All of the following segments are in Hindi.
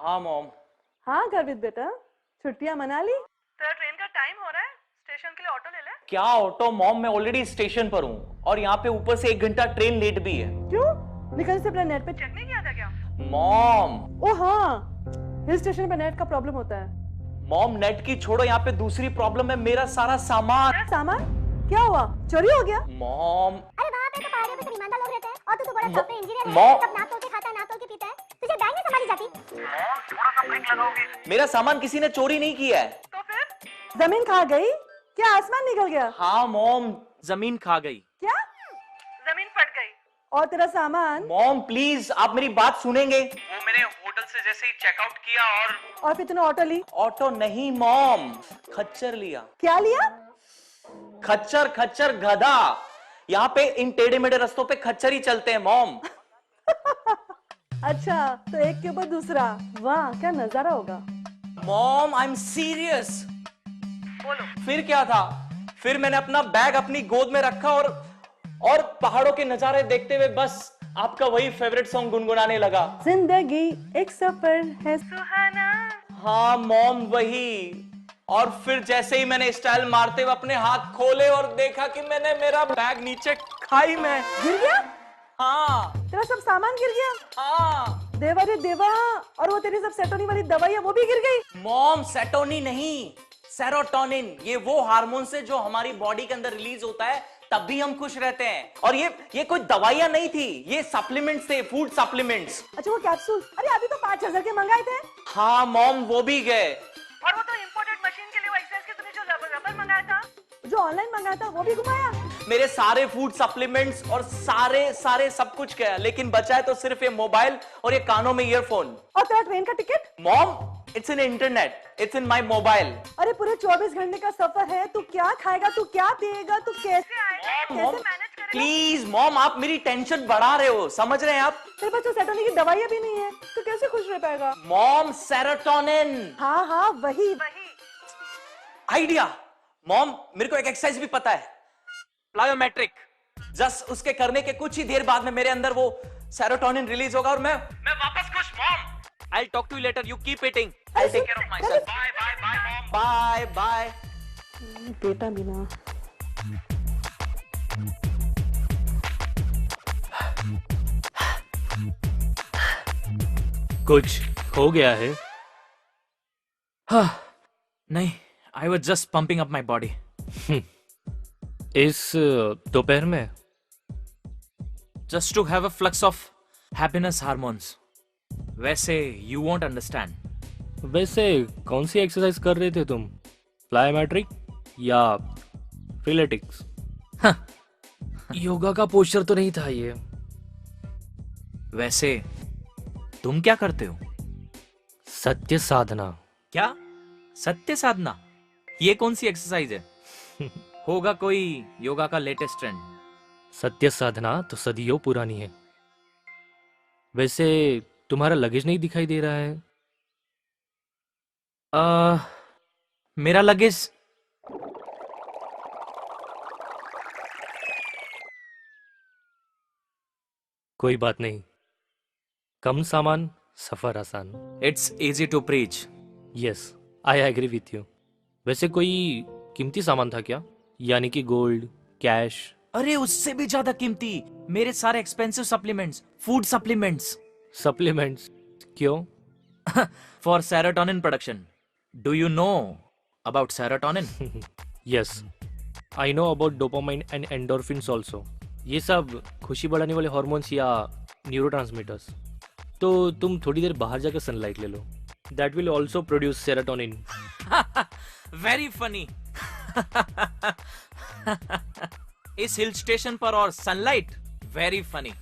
हाँ मॉम। हाँ गर्वित बेटा, छुट्टियां मना ली? तेरा ट्रेन का टाइम हो रहा है, स्टेशन के लिए ऑटो ले ले। क्या ऑटो मॉम, मैं ऑलरेडी स्टेशन पर हूँ और यहाँ पे ऊपर से 1 घंटा ट्रेन लेट भी है। क्यों? निकल से अपना नेट पे चेक नहीं किया था क्या? मॉम। ओ हाँ, हिल स्टेशन पे नेट का प्रॉब्लम होता है। मॉम नेट की छोड़ो, यहाँ पे दूसरी प्रॉब्लम है, मेरा सारा सामान। सामान? क्या हुआ? चोरी हो गया? मॉम। अरे वहाँ पे तो पहाड़ियों पे सब ईमानदार लोग रहते हैं और तू तो बड़ा सॉफ्टवेयर इंजीनियर है, मॉम। सब नाप तोल के खाता है, नाप तोल के पीता है, तुझे बैंक में संभाली जाती। थोड़ा सा ब्रेक लगाओगे? मेरा सामान किसी ने चोरी नहीं किया है। तो फिर? जमीन खा गई? क्या आसमान निकल गया? हाँ मॉम, जमीन खा गई। क्या? जमीन फट गई? और तेरा सामान? मॉम प्लीज, आप मेरी बात सुनेंगे? वो मैंने होटल से जैसे ही चेकआउट किया और फिर तूने ऑटो ली? ऑटो नहीं मॉम, खच्चर लिया। क्या लिया? खच्चर, खच्चर गधा। यहाँ पे इन टेढ़े मेढ़े रास्तों पे खच्चर ही चलते हैं मॉम। अच्छा, तो एक के ऊपर दूसरा, वाह क्या नजारा होगा। Mom I am serious. बोलो। फिर क्या था? फिर मैंने अपना बैग अपनी गोद में रखा और पहाड़ों के नजारे देखते हुए बस आपका वही फेवरेट सॉन्ग गुनगुनाने लगा। जिंदगी एक सफर है सुहाना। हाँ मॉम वही। और फिर जैसे ही मैंने स्टाइल मारते हुए अपने हाथ खोले और देखा कि मैंने मेरा बैग नीचे खाई में गिर गया। हाँ तेरा सब सामान गिर गया। हाँ देवा रे देवा, और वो तेरी सब सेटोनी वाली दवाइयां वो भी गिर गई। मॉम सेटोनी नहीं, सेरोटोनिन। ये वो हार्मोन से जो हमारी बॉडी के अंदर रिलीज होता है तब भी हम खुश रहते हैं। और ये कोई दवाइयां नहीं थी, ये सप्लीमेंट्स थे, फूड सप्लीमेंट्स। अच्छा वो कैप्सूल, अरे अभी तो 5,000 के मंगाए थे। हाँ मॉम वो भी गए। और वो तो इंपोर्टेड मशीन के लिए वो एक्सरसाइज के तूने जो रबर मंगाया था, जो ऑनलाइन मंगाया था, वो भी घुमाया। मेरे सारे फूड सप्लीमेंट्स और सारे सब कुछ गया, लेकिन बचा है तो सिर्फ ये मोबाइल और ये कानों में ईयरफोन। और तेरा ट्रेन का ticket? Mom it's in internet, it's in my mobile. अरे पूरे 24 घंटे का सफर है, तू क्या खाएगा, तू क्या पिएगा, तू कैसे आएगा, कैसे मैनेज करेगा? प्लीज मॉम, आप मेरी टेंशन बढ़ा रहे हो, समझ रहे हैं आप? तेरे पास तो सेटोनी की दवाइयां भी नहीं है, तू कैसे खुश रह पाएगा? Mom serotonin. हाँ हाँ वही। आइडिया। मॉम मेरे को एक एक्सरसाइज भी पता है, प्लायोमेट्रिक। जस्ट उसके करने के कुछ ही देर बाद में मेरे अंदर वो सेरोटोनिन रिलीज होगा और मैं वापस खुश। Mom I'll talk to you later, you keep eating, I'll take care of myself. Bye bye bye mom. Bye bye. बेटा बिना। कुछ हो गया है? हाँ नहीं, I was just pumping up my body. इस दोपहर में? Just to have a flux of happiness hormones. वैसे you won't understand. वैसे कौन सी एक्सरसाइज कर रहे थे तुम? प्लायोमेट्रिक या फ्रीलेटिक्स? योगा का पोस्चर तो नहीं था ये। वैसे तुम क्या करते हो? सत्य साधना। क्या? सत्य साधना? ये कौन सी एक्सरसाइज है? होगा कोई योगा का लेटेस्ट ट्रेंड। सत्य साधना तो सदियों पुरानी है। वैसे तुम्हारा लगेज नहीं दिखाई दे रहा है? मेरा लगेज कोई बात नहीं, कम सामान सफर आसान। It's easy to preach. Yes I agree with you. वैसे कोई कीमती सामान था क्या, यानी कि गोल्ड, कैश? अरे उससे भी ज्यादा कीमती, मेरे सारे expensive supplements, food supplements. Supplements? क्यों? For serotonin production. Do you know about serotonin? Yes I know about dopamine and endorphins also. ये सब खुशी बढ़ाने वाले हॉर्मोन्स या न्यूरोट्रांसमीटर्स। तो तुम थोड़ी देर बाहर जाकर सनलाइट ले लो, that will also produce serotonin. Very funny. इस हिल स्टेशन पर और सनलाइट, वेरी फनी।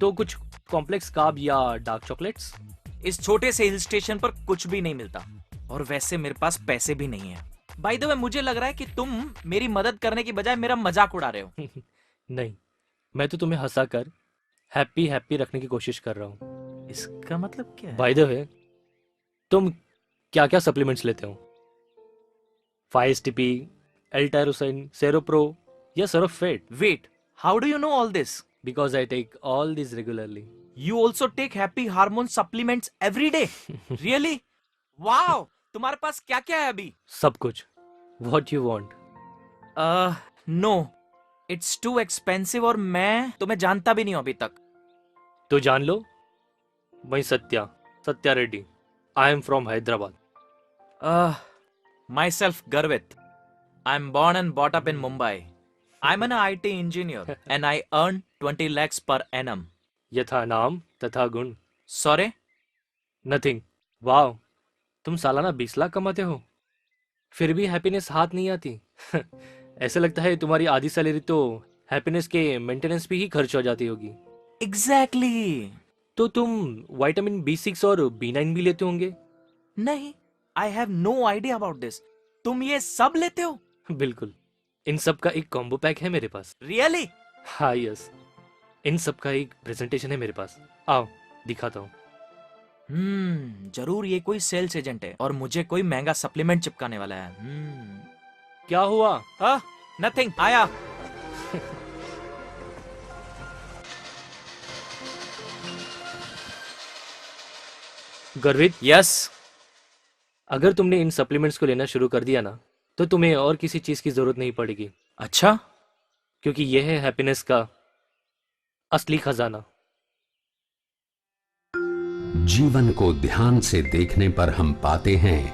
तो कुछ कॉम्प्लेक्स कार्ब या डार्क चॉकलेट्स? इस छोटे से हिल स्टेशन पर कुछ भी नहीं मिलता, और वैसे मेरे पास पैसे भी नहीं है। बाय द वे मुझे लग रहा है कि तुम मेरी मदद करने की बजाय मेरा मजाक उड़ा रहे हो। नहीं, मैं तो तुम्हें हंसाकर हैप्पी रखने की कोशिश कर रहा हूँ। इसका मतलब क्या है? बाय द वे तुम क्या क्या सप्लीमेंट्स लेते हो? 5-HTP, L-tyrosine, Seropro या Serofate? Wait, how do you know all this? Because I take all these regularly. You also take happy hormone supplements every day? Really? Wow! तुम्हारे पास क्या क्या है अभी? सब कुछ. What you want? No. It's too expensive और मैं तुम्हें जानता भी नहीं हूं अभी तक. तो जान लो. मैं Satya Reddy. I am from Hyderabad. Myself Garvit. I'm born and brought up in Mumbai. I'm an IT engineer and I earn 20 lakhs per annum. यथा नाम तथा गुण. Sorry? नथिंग. वाओ, तुम सालाना 20 लाख कमाते हो, फिर भी हैप्पीनेस हाथ नहीं आती. ऐसा लगता है तुम्हारी आधी सैलरी तो हैप्पीनेस के मेंटेनेंस पे ही खर्च हो जाती होगी. Exactly. तो तुम विटामिन B6 और B9 भी लेते होंगे. नहीं. I have no idea about this. तुम ये सब लेते हो? बिल्कुल. इन सब का एक कॉम्बो पैक है मेरे पास. Really? हाँ यस. इन सब का एक प्रेजेंटेशन है मेरे पास. आओ दिखाता हूँ. जरूर ये कोई सेल्स एजेंट है और मुझे कोई महंगा सप्लीमेंट चिपकाने वाला है. क्या हुआ? नथिंग. आया. गर्वित, यस. अगर तुमने इन सप्लीमेंट्स को लेना शुरू कर दिया ना, तो तुम्हें और किसी चीज की जरूरत नहीं पड़ेगी. अच्छा. क्योंकि यह है हैप्पीनेस का असली खजाना. जीवन को ध्यान से देखने पर हम पाते हैं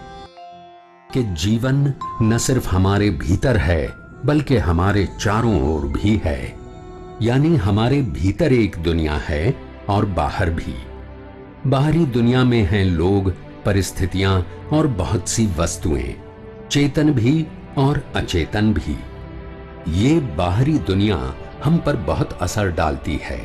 कि जीवन न सिर्फ हमारे भीतर है बल्कि हमारे चारों ओर भी है. यानी हमारे भीतर एक दुनिया है और बाहर भी. बाहरी दुनिया में हैं लोग, परिस्थितियां और बहुत सी वस्तुएं, चेतन भी और अचेतन भी. ये बाहरी दुनिया हम पर बहुत असर डालती है,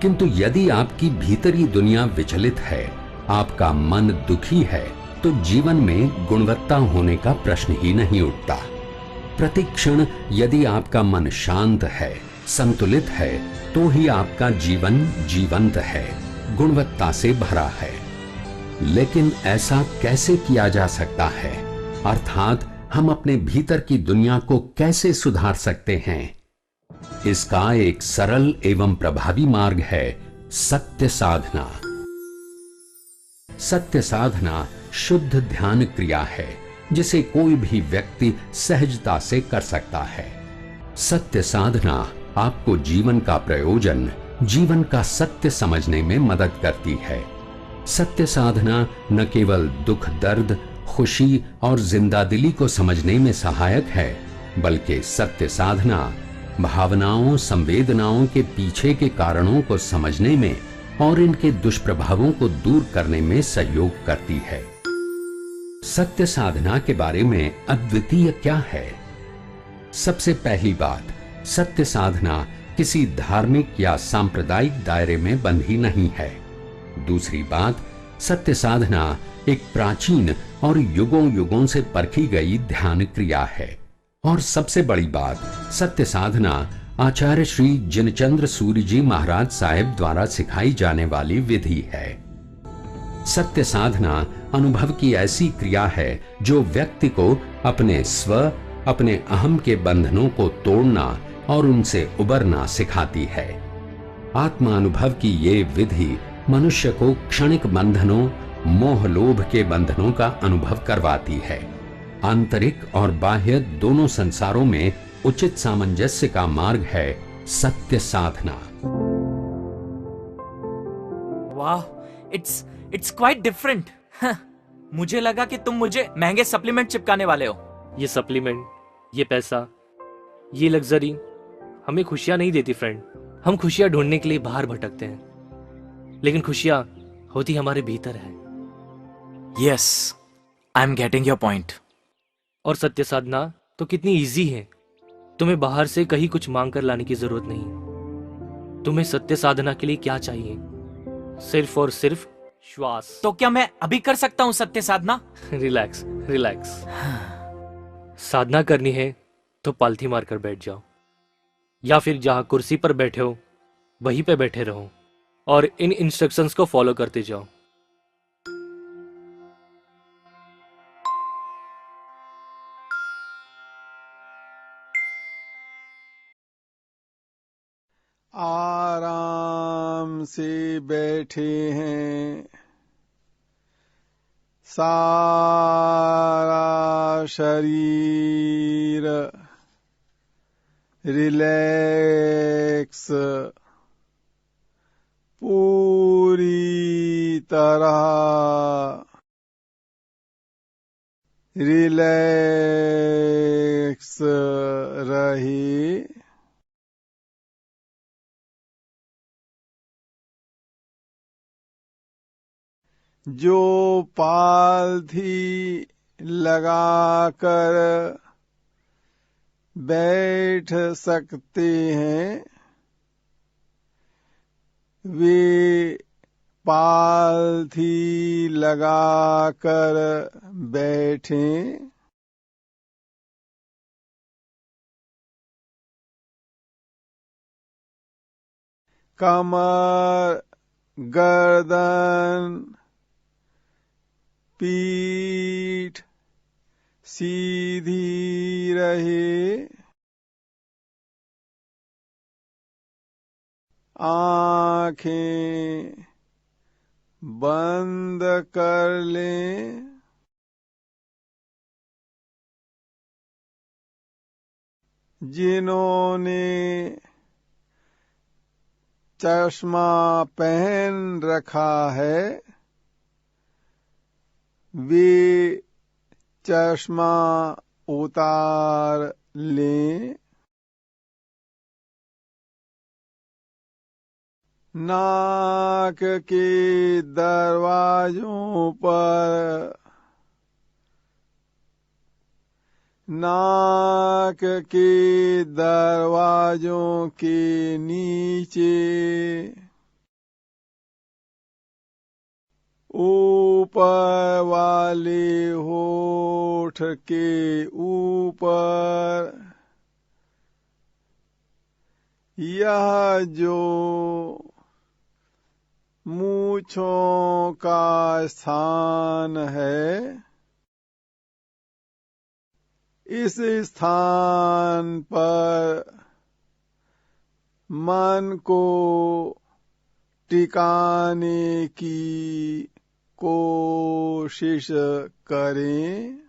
किंतु यदि आपकी भीतरी दुनिया विचलित है, आपका मन दुखी है, तो जीवन में गुणवत्ता होने का प्रश्न ही नहीं उठता. प्रतिक्षण यदि आपका मन शांत है, संतुलित है, तो ही आपका जीवन जीवंत है, गुणवत्ता से भरा है. लेकिन ऐसा कैसे किया जा सकता है? अर्थात हम अपने भीतर की दुनिया को कैसे सुधार सकते हैं? इसका एक सरल एवं प्रभावी मार्ग है सत्य साधना. सत्य साधना शुद्ध ध्यान क्रिया है जिसे कोई भी व्यक्ति सहजता से कर सकता है. सत्य साधना आपको जीवन का प्रयोजन, जीवन का सत्य समझने में मदद करती है. सत्य साधना न केवल दुख, दर्द, खुशी और जिंदादिली को समझने में सहायक है, बल्कि सत्य साधना भावनाओं, संवेदनाओं के पीछे के कारणों को समझने में और इनके दुष्प्रभावों को दूर करने में सहयोग करती है. सत्य साधना के बारे में अद्वितीय क्या है? सबसे पहली बात, सत्य साधना किसी धार्मिक या सांप्रदायिक दायरे में बंधी नहीं है. दूसरी बात, सत्य साधना एक प्राचीन और युगों युगों से परखी गई ध्यान क्रिया है. और सबसे बड़ी बात, सत्य साधना आचार्य श्री जिनचंद्र सूर्य जी महाराज साहेब द्वारा सिखाई जाने वाली विधि है. सत्य साधना अनुभव की ऐसी क्रिया है जो व्यक्ति को अपने स्व, अपने अहम के बंधनों को तोड़ना और उनसे उबरना सिखाती है. आत्मानुभव की ये विधि मनुष्य को क्षणिक बंधनों, मोह लोभ के बंधनों का अनुभव करवाती है. आंतरिक और बाह्य दोनों संसारों में उचित सामंजस्य का मार्ग है सत्य साधना. वाह, इट्स क्वाइट डिफरेंट. मुझे लगा कि तुम मुझे महंगे सप्लीमेंट चिपकाने वाले हो. ये सप्लीमेंट, ये पैसा, ये लग्जरी हमें खुशियां नहीं देती फ्रेंड. हम खुशियां ढूंढने के लिए बाहर भटकते हैं, लेकिन खुशियां होती हमारे भीतर है. Yes, I am getting your point. और सत्य साधना तो कितनी इजी है. तुम्हें बाहर से कहीं कुछ मांग कर लाने की जरूरत नहीं. तुम्हें सत्य साधना के लिए क्या चाहिए? सिर्फ और सिर्फ श्वास. तो क्या मैं अभी कर सकता हूं सत्य साधना? Relax relax. साधना करनी है तो पालथी मारकर बैठ जाओ, या फिर जहां कुर्सी पर बैठे हो वहीं पे बैठे रहो और इन इंस्ट्रक्शंस को फॉलो करते जाओ. आराम से बैठे हैं, सारा शरीर रिलैक्स, पूरी तरह रिलैक्स रहे। जो पालथी लगाकर बैठ सकते हैं वे पालथी लगाकर बैठें। कमर, गर्दन, पीठ सीधी रहे। आँखें बंद कर लें। जिन्होंने चश्मा पहन रखा है वे चश्मा उतार लें। नाक के दरवाजों पर, नाक के दरवाजों के नीचे, ऊपर वाले होठ के ऊपर, यह जो मूंछों का स्थान है, इस स्थान पर मन को टिकाने की कोशिश करें।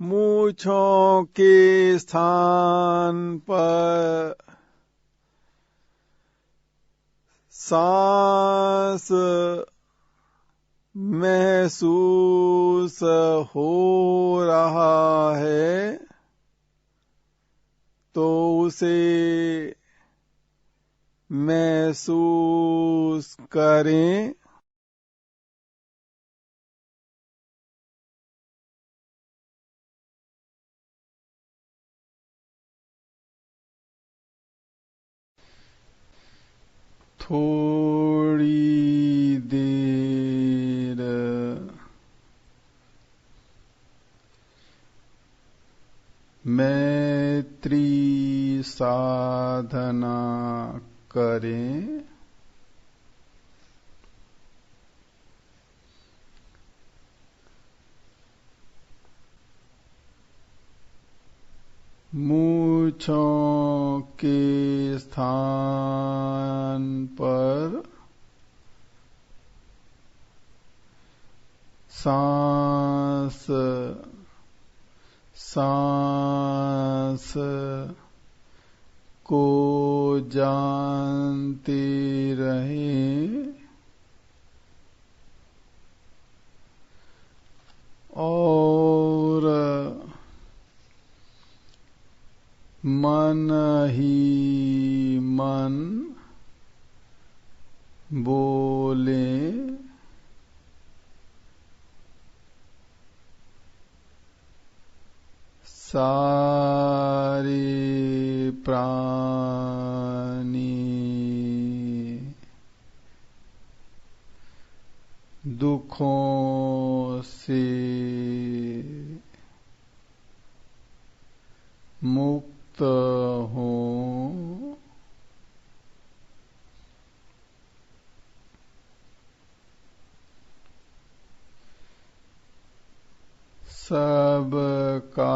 मूंछों के स्थान पर सांस महसूस हो रहा है तो उसे महसूस करें। थोड़ी देर मैत्री साधना करें। मूंछों के स्थान पर सांस सांस को जानते रहें और मन ही मन बोले सारे प्राणी दुखों से मुक्त हों। सबका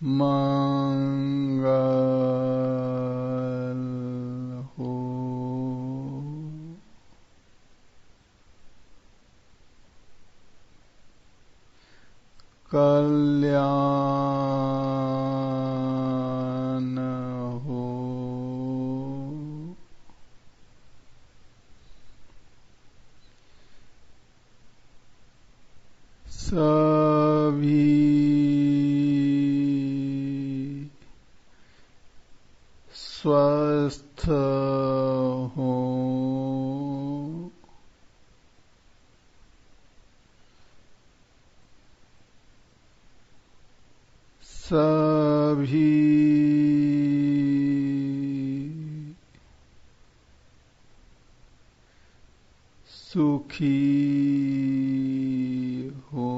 मंगल हो। कल्याण हो। सभी स्वस्थ हो। सभी सुखी हो।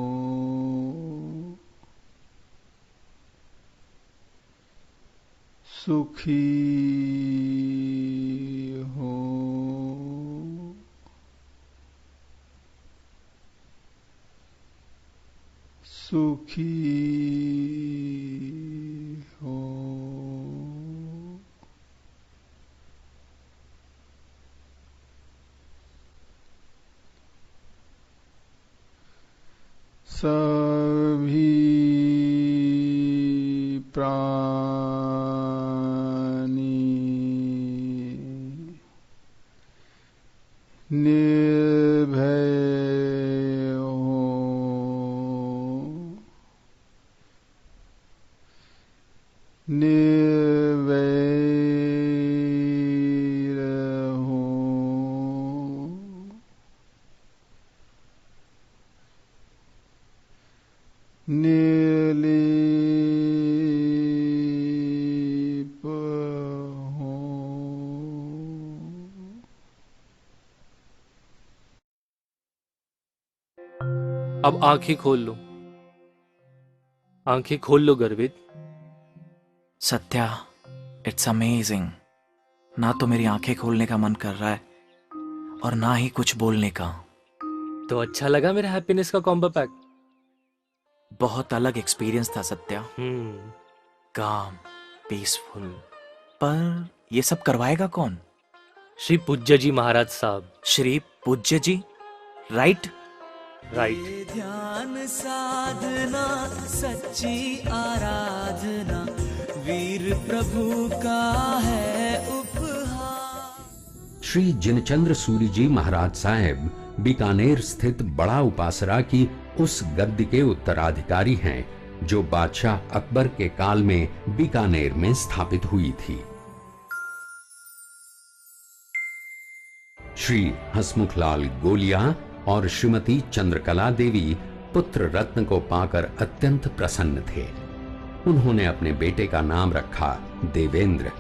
सुखी हो। सुखी हो। सभी प्राणी निर्भय हो। निर्वैर हो। निर्लेप हो। अब आंखें खोल लो। आंखें खोल लो गर्वित। Satya, it's amazing. ना तो मेरी आंखें खोलने का मन कर रहा है और ना ही कुछ बोलने का। तो अच्छा लगा मेरा हैप्पीनेस का कॉम्बो पैक? बहुत अलग एक्सपीरियंस था सत्या। काम, पीसफुल। पर ये सब करवाएगा कौन? श्री पूज्य जी महाराज साहब। श्री पूज्य जी, राइट? राइट। ध्यान साधना सच्ची आराधना वीर प्रभु का है उपहार। श्री जिनचंद्र सूरी जी महाराज साहेब बीकानेर स्थित बड़ा उपासरा की उस गद्दी के उत्तराधिकारी हैं जो बादशाह अकबर के काल में बीकानेर में स्थापित हुई थी। श्री हसमुखलाल गोलिया और श्रीमती चंद्रकला देवी पुत्र रत्न को पाकर अत्यंत प्रसन्न थे। उन्होंने अपने बेटे का नाम रखा देवेंद्र।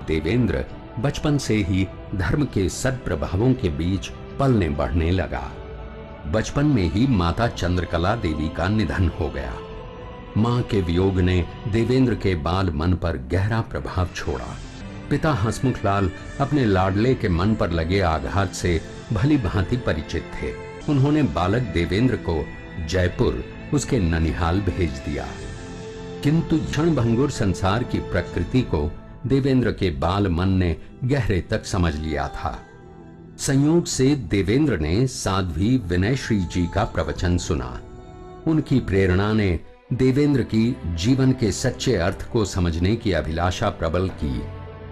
देवेंद्र बचपन से ही धर्म के सद्प्रभावों के बीच पलने बढ़ने लगा। बचपन में ही माता चंद्रकला देवी का निधन हो गया। मां के वियोग ने देवेंद्र के बाल मन पर गहरा प्रभाव छोड़ा। पिता हसमुखलाल अपने लाडले के मन पर लगे आघात से भली भांति परिचित थे। उन्होंने बालक देवेंद्र को जयपुर उसके ननिहाल भेज दिया, किंतु क्षणभंगुर संसार की प्रकृति को देवेंद्र के बाल मन ने गहरे तक समझ लिया था। संयोग से देवेंद्र ने साध्वी विनयश्री जी का प्रवचन सुना। उनकी प्रेरणा ने देवेंद्र की जीवन के सच्चे अर्थ को समझने की अभिलाषा प्रबल की।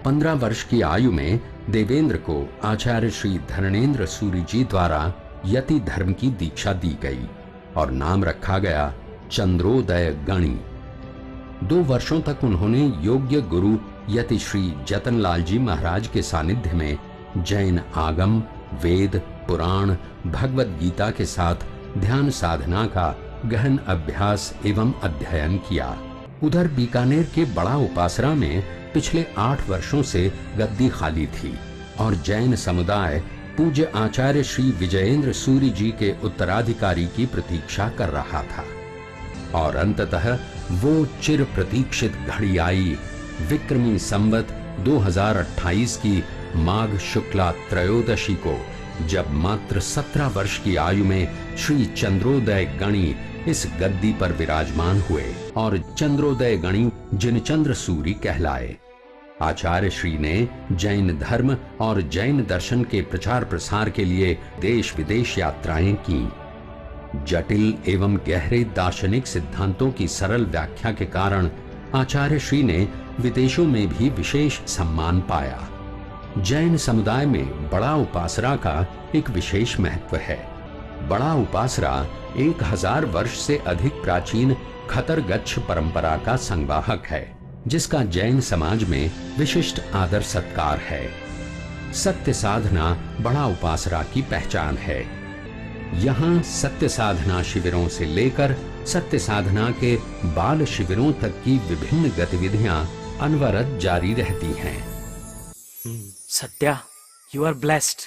15 वर्ष की आयु में देवेंद्र को आचार्य श्री धरणेन्द्र सूरी जी द्वारा यति धर्म की दीक्षा दी गई और नाम रखा गया चंद्रोदय गणी। 2 वर्षों तक उन्होंने योग्य गुरु यति श्री जतनलाल जी महाराज के सानिध्य में जैन आगम, वेद, पुराण, भगवत गीता के साथ ध्यान साधना का गहन अभ्यास एवं अध्ययन किया। उधर बीकानेर के बड़ा उपासरा में पिछले 8 वर्षों से गद्दी खाली थी और जैन समुदाय पूज्य आचार्य श्री विजयेंद्र सूरी जी के उत्तराधिकारी की प्रतीक्षा कर रहा था। और अंततः वो चिर प्रतीक्षित घड़ी आई। विक्रमी संवत 2028 की माघ शुक्ला त्रयोदशी को, जब मात्र 17 वर्ष की आयु में श्री चंद्रोदय गणी इस गद्दी पर विराजमान हुए और चंद्रोदय गणी जिनचंद्र सूरी कहलाए। आचार्य श्री ने जैन धर्म और जैन दर्शन के प्रचार प्रसार के लिए देश विदेश यात्राएं की। जटिल एवं गहरे दार्शनिक सिद्धांतों की सरल व्याख्या के कारण आचार्य श्री ने विदेशों में भी विशेष सम्मान पाया। जैन समुदाय में बड़ा उपासरा का एक विशेष महत्व है। बड़ा उपासरा 1000 वर्ष से अधिक प्राचीन खतरगच्छ परंपरा का संवाहक है, जिसका जैन समाज में विशिष्ट आदर सत्कार है। सत्य साधना बड़ा उपासरा की पहचान है। यहाँ सत्य साधना शिविरों से लेकर सत्य साधना के बाल शिविरों तक की विभिन्न गतिविधियां अनवरत जारी रहती हैं। Satya, you are blessed,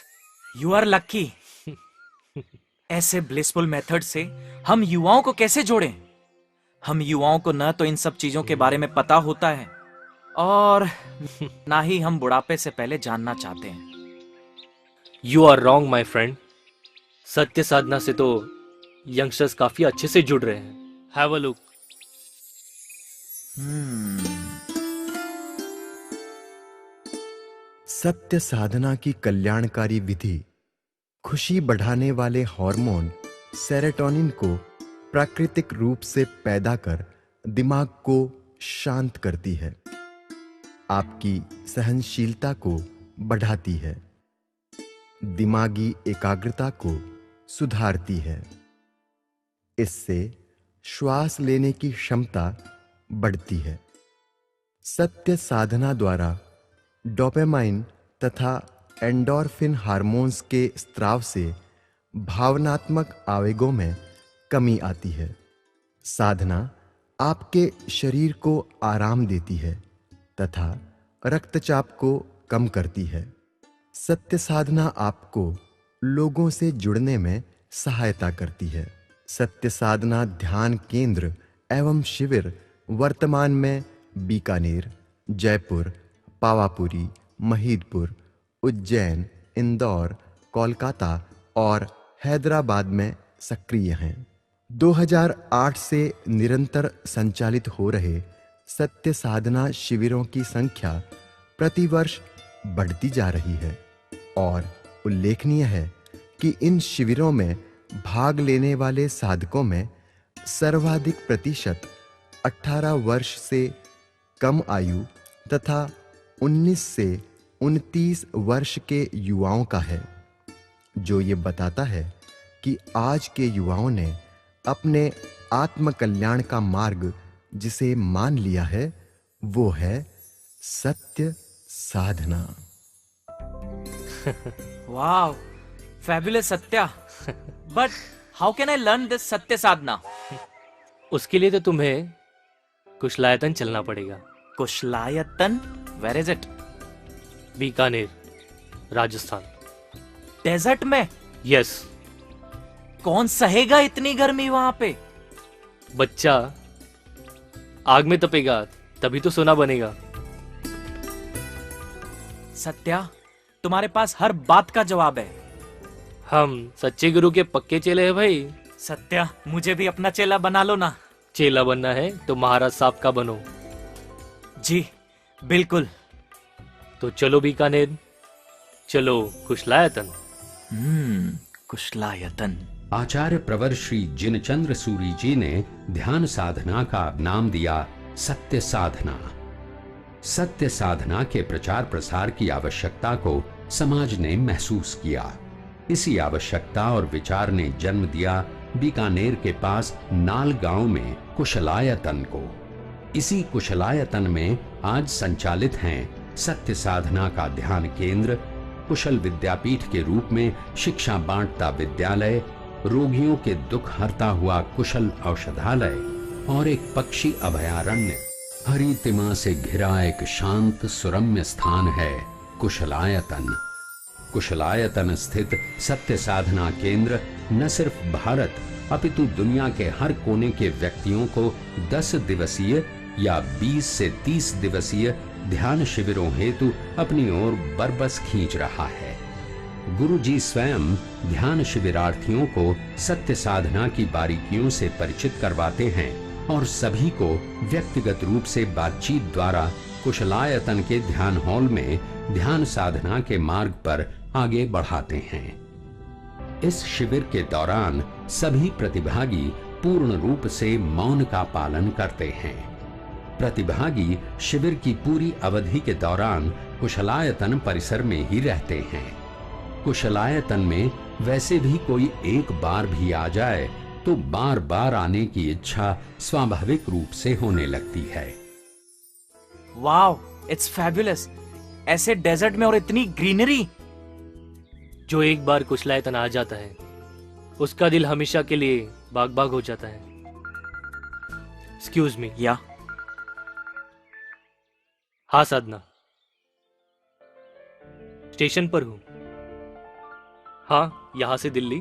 you are lucky. ऐसे ब्लिसफुल मेथड से हम युवाओं को कैसे जोड़ें? हम युवाओं को न तो इन सब चीजों के बारे में पता होता है और ना ही हम बुढ़ापे से पहले जानना चाहते हैं। You are wrong my friend. सत्य साधना से तो यंगस्टर्स काफी अच्छे से जुड़ रहे हैं। Have a look. सत्य साधना की कल्याणकारी विधि खुशी बढ़ाने वाले हार्मोन सेरोटोनिन को प्राकृतिक रूप से पैदा कर दिमाग को शांत करती है, आपकी सहनशीलता को बढ़ाती है, दिमागी एकाग्रता को सुधारती है। इससे श्वास लेने की क्षमता बढ़ती है। सत्य साधना द्वारा डोपामाइन तथा एंडोर्फिन हार्मोन्स के स्राव से भावनात्मक आवेगों में कमी आती है। साधना आपके शरीर को आराम देती है तथा रक्तचाप को कम करती है। सत्य साधना आपको लोगों से जुड़ने में सहायता करती है। सत्य साधना ध्यान केंद्र एवं शिविर वर्तमान में बीकानेर, जयपुर, पावापुरी, महिदपुर, उज्जैन, इंदौर, कोलकाता और हैदराबाद में सक्रिय हैं। 2008 से निरंतर संचालित हो रहे सत्य साधना शिविरों की संख्या प्रतिवर्ष बढ़ती जा रही है और उल्लेखनीय है कि इन शिविरों में भाग लेने वाले साधकों में सर्वाधिक प्रतिशत 18 वर्ष से कम आयु तथा 19 से 29 वर्ष के युवाओं का है, जो ये बताता है कि आज के युवाओं ने अपने आत्मकल्याण का मार्ग जिसे मान लिया है वो है Satya Sadhana. Wow, fabulous Satya. But how can I learn this Satya Sadhana? उसके लिए तो तुम्हें कुशलायतन चलना पड़ेगा। Kushalayatan? Where is it? Bikaner, Rajasthan. Desert में? यस। कौन सहेगा इतनी गर्मी वहां पे? बच्चा, आग में तपेगा तभी तो सोना बनेगा। सत्या, तुम्हारे पास हर बात का जवाब है। हम सच्चे गुरु के पक्के चेले हैं भाई। सत्या, मुझे भी अपना चेला बना लो ना। चेला बनना है तो महाराज साहब का बनो। जी बिल्कुल। तो चलो बीकानेर, चलो कुशलायतन। कुशलायतन। आचार्य प्रवर श्री जिनचंद्र सूरी जी ने ध्यान साधना का नाम दिया सत्य साधना। सत्य साधना के प्रचार प्रसार की आवश्यकता को समाज ने महसूस किया। इसी आवश्यकता और विचार ने जन्म दिया बीकानेर के पास नाल गांव में कुशलायतन को। इसी कुशलायतन में आज संचालित हैं सत्य साधना का ध्यान केंद्र, कुशल विद्यापीठ के रूप में शिक्षा बांटता विद्यालय, रोगियों के दुख हरता हुआ कुशल औषधालय और एक पक्षी अभयारण्य। हरितिमा से घिरा एक शांत सुरम्य स्थान है कुशलायतन। कुशलायतन स्थित सत्य साधना केंद्र न सिर्फ भारत अपितु दुनिया के हर कोने के व्यक्तियों को 10 दिवसीय या 20 से 30 दिवसीय ध्यान शिविरों हेतु अपनी ओर बरबस खींच रहा है। गुरुजी स्वयं ध्यान शिविरार्थियों को सत्य साधना की बारीकियों से परिचित करवाते हैं और सभी को व्यक्तिगत रूप से बातचीत द्वारा कुशलायतन के ध्यान हॉल में ध्यान साधना के मार्ग पर आगे बढ़ाते हैं। इस शिविर के दौरान सभी प्रतिभागी पूर्ण रूप से मौन का पालन करते हैं। प्रतिभागी शिविर की पूरी अवधि के दौरान कुशलायतन परिसर में ही रहते हैं। कुशलायतन में वैसे भी कोई एक बार भी आ जाए तो बार बार आने की इच्छा स्वाभाविक रूप से होने लगती है। Wow, it's fabulous. ऐसे डेजर्ट में और इतनी ग्रीनरी। जो एक बार कुशलायतन आ जाता है उसका दिल हमेशा के लिए बाग बाग हो जाता है। Excuse me. या हाँ साधना, स्टेशन पर हूं। हाँ, यहां से दिल्ली,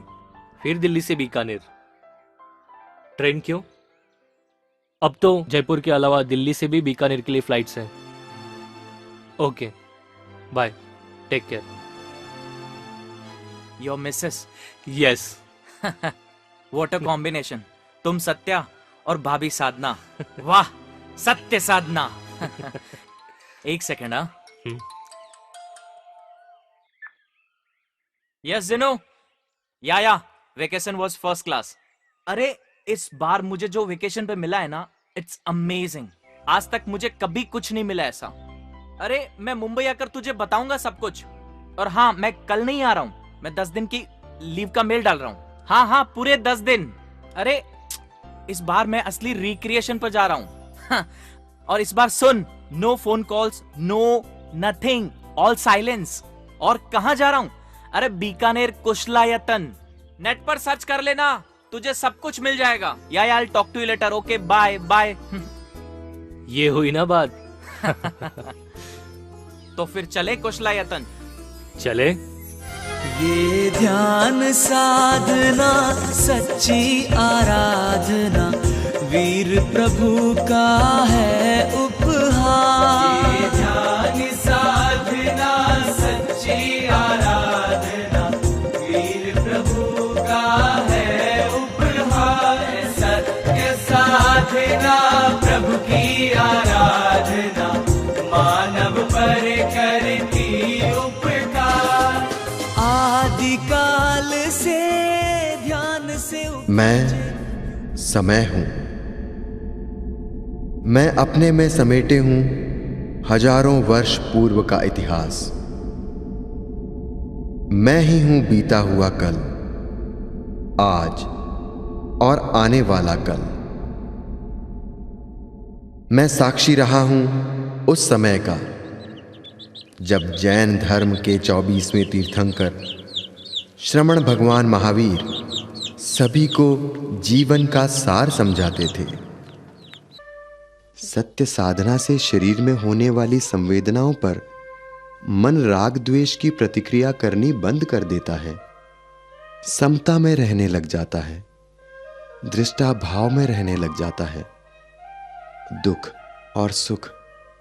फिर दिल्ली से बीकानेर। ट्रेन क्यों? अब तो जयपुर के अलावा दिल्ली से भी बीकानेर के लिए फ्लाइट्स हैं। Okay, bye, take care. Your missus. Yes. What a combination. तुम सत्या और भाभी साधना। वाह, सत्य साधना। एक सेकेंड। हाँ, यस जिनो। या वेकेशन वॉज फर्स्ट क्लास। अरे इस बार मुझे जो वेकेशन पे मिला है ना, इट्स अमेजिंग। आज तक मुझे कभी कुछ नहीं मिला ऐसा। अरे मैं मुंबई आकर तुझे बताऊंगा सब कुछ। और हाँ, मैं कल नहीं आ रहा हूं, मैं 10 दिन की लीव का मेल डाल रहा हूं। हाँ, पूरे 10 दिन। अरे इस बार मैं असली रिक्रिएशन पर जा रहा हूं। और इस बार सुन, no phone calls, no nothing, all silence. और कहां जा रहा हूं? अरे बीकानेर कुशलायतन। नेट पर सर्च कर लेना, तुझे सब कुछ मिल जाएगा। या I talk to you later. Okay, bye bye. ये हुई ना बात। तो फिर चले कुशलायतन। चले। ये ध्यान साधना सच्ची आराधना वीर प्रभु का है उपहार। ये ध्यान साधना सच्ची आराधना वीर प्रभु का है उपहार। सत्य साधना प्रभु की आराधना मानव पर करती उपकार। आदिकाल से ध्यान से मैं समय हूं। मैं अपने में समेटे हूं हजारों वर्ष पूर्व का इतिहास। मैं ही हूं बीता हुआ कल, आज और आने वाला कल। मैं साक्षी रहा हूं उस समय का जब जैन धर्म के 24वें तीर्थंकर श्रमण भगवान महावीर सभी को जीवन का सार समझाते थे। सत्य साधना से शरीर में होने वाली संवेदनाओं पर मन राग द्वेष की प्रतिक्रिया करनी बंद कर देता है, समता में रहने लग जाता है, दृष्टा भाव में रहने लग जाता है। दुख और सुख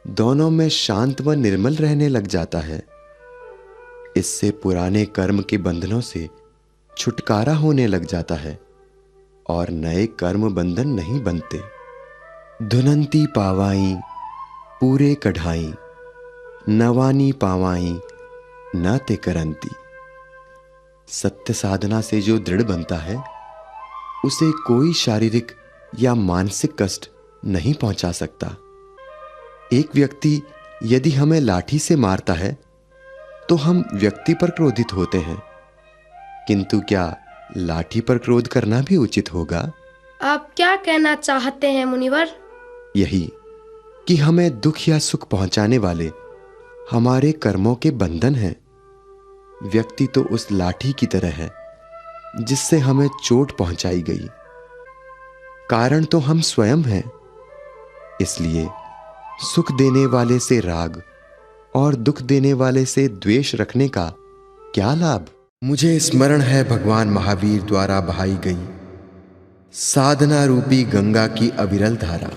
दोनों में शांत व निर्मल रहने लग जाता है। इससे पुराने कर्म के बंधनों से छुटकारा होने लग जाता है और नए कर्म बंधन नहीं बनते। धुनंती पावाई पूरे कढ़ाई, नवानी पावाई न ते करंती। सत्य साधना से जो दृढ़ बनता है उसे कोई शारीरिक या मानसिक कष्ट नहीं पहुंचा सकता। एक व्यक्ति यदि हमें लाठी से मारता है तो हम व्यक्ति पर क्रोधित होते हैं, किंतु क्या लाठी पर क्रोध करना भी उचित होगा? आप क्या कहना चाहते हैं मुनिवर? यही कि हमें दुख या सुख पहुंचाने वाले हमारे कर्मों के बंधन हैं। व्यक्ति तो उस लाठी की तरह है जिससे हमें चोट पहुंचाई गई। कारण तो हम स्वयं हैं। इसलिए सुख देने वाले से राग और दुख देने वाले से द्वेष रखने का क्या लाभ? मुझे स्मरण है भगवान महावीर द्वारा बहाई गई साधना रूपी गंगा की अविरल धारा,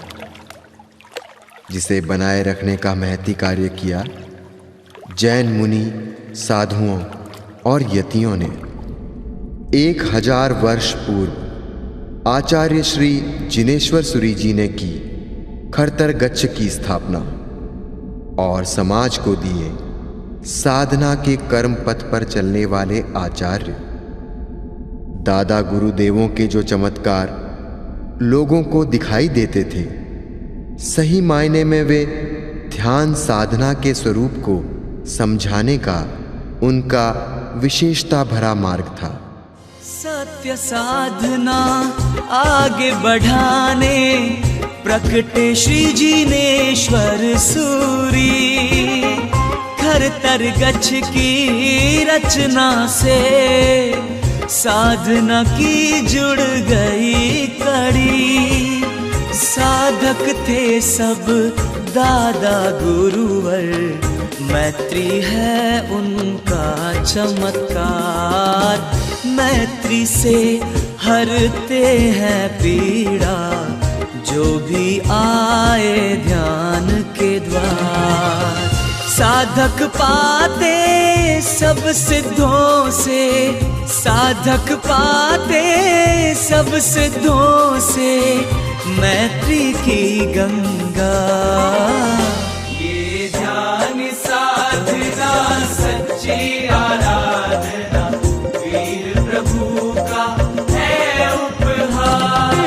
जिसे बनाए रखने का महती कार्य किया जैन मुनि, साधुओं और यतियों ने 1000 वर्ष पूर्व आचार्य श्री जिनेश्वर सूरी जी ने की खरतर गच्छ की स्थापना और समाज को दिए साधना के कर्म पथ पर चलने वाले आचार्य। दादा गुरुदेवों के जो चमत्कार लोगों को दिखाई देते थे, सही मायने में वे ध्यान साधना के स्वरूप को समझाने का उनका विशेषता भरा मार्ग था। सत्य साधना आगे बढ़ाने प्रकटे श्री जिनेश्वर सूरी। खरतर गच्छ की रचना से साधना की जुड़ गई कड़ी। साधक थे सब दादा गुरुवर, मैत्री है उनका चमत्कार। मैत्री से हरते हैं पीड़ा जो भी आए ध्यान के द्वार। साधक पाते सब सिद्धों से, साधक पाते सब सिद्धों से मैत्री की गंगा। ये ध्यान साधना सच्ची आराधना वीर प्रभु का है उपहार।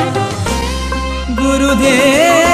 गुरुदेव